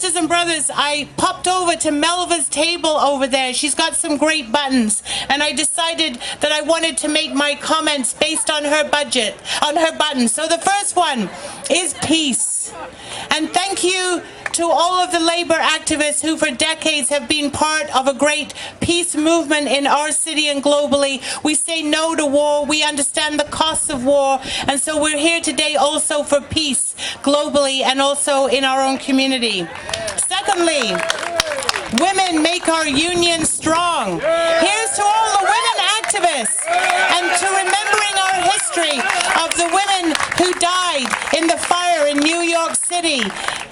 sisters and brothers, I popped over to Melva's table over there. She's got some great buttons, and I decided that I wanted to make my comments based on her buttons. So the first one is peace. And thank you to all of the labor activists who for decades have been part of a great peace movement in our city and globally. We say no to war. We understand the costs of war. And so we're here today also for peace globally and also in our own community. Secondly, women make our union strong. Here's to all the women activists and to remembering our history of the women who died in the fire in New York City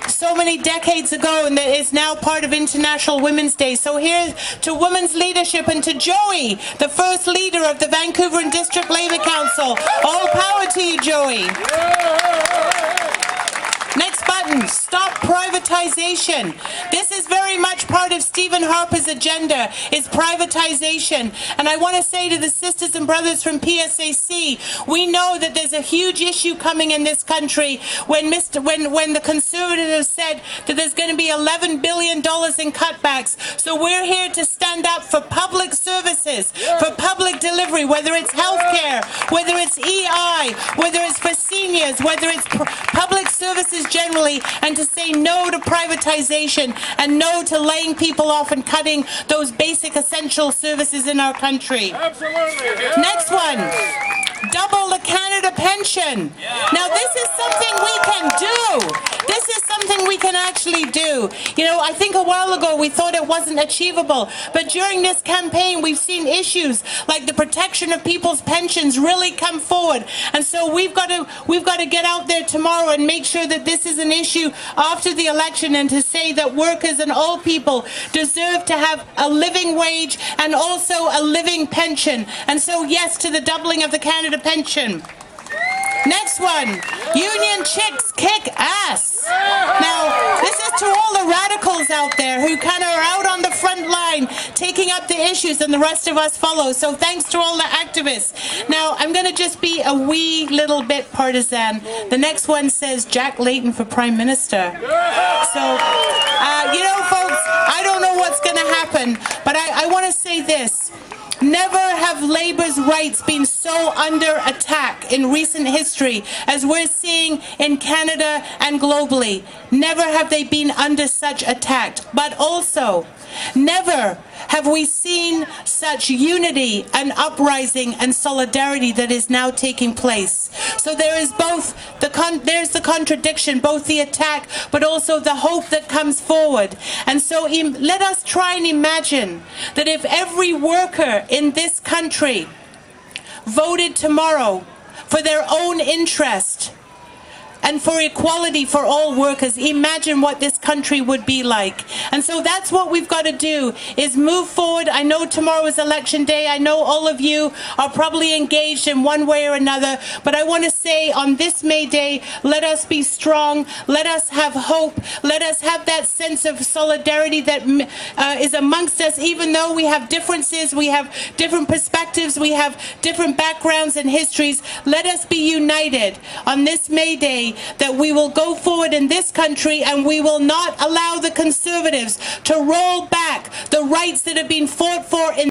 so many decades ago, and that is now part of International Women's Day. So here's to women's leadership and to Joey, the first leader of the Vancouver and District Labour Council. All power to you, Joey. Next button, stop privatization. This is very much part of Stephen Harper's agenda, is privatization. And I want to say to the sisters and brothers from PSAC, we know that there's a huge issue coming in this country when the Conservatives said that there's going to be $11 billion in cutbacks. So we're here to stand up for public services, for public delivery, whether it's healthcare, whether it's EI, whether it's for seniors, whether it's public services generally, and to say no to privatization and no to laying people off and cutting those basic essential services in our country. Absolutely. Next one, double the Canada pension. Now this is something we can do. This is something we can actually do. You know, I think a while ago we thought it wasn't achievable, but during this campaign we've seen issues like the protection of people's pensions really come forward. And so we've got to get out there tomorrow and make sure that this is an issue after the election, and to say that workers and all people deserve to have a living wage and also a living pension. And so yes to the doubling of the Canada pension. Next one, union chicks kick ass. Now, this is to all the radicals out there who kind of are out on the front line taking up the issues, and the rest of us follow. So thanks to all the activists. Now, I'm going to just be a wee little bit partisan. The next one says Jack Layton for Prime Minister. So, you know, folks, I don't know what's going to happen, but I want to say this. Never have Labour's rights been so under attack in recent history as we're seeing in Canada and globally. Never have they been under such attack. But also, never have we seen such unity and uprising and solidarity that is now taking place. So there is both there's the contradiction, both the attack, but also the hope that comes forward. And so let us try and imagine that if every worker in this country voted tomorrow for their own interest and for equality for all workers, imagine what this country would be like. And so that's what we've got to do, is move forward. I know tomorrow is election day. I know all of you are probably engaged in one way or another, but I want to say on this May Day, let us be strong. Let us have hope. Let us have that sense of solidarity that is amongst us, even though we have differences, we have different perspectives, we have different backgrounds and histories. Let us be united on this May Day, that we will go forward in this country and we will not allow the Conservatives to roll back the rights that have been fought for in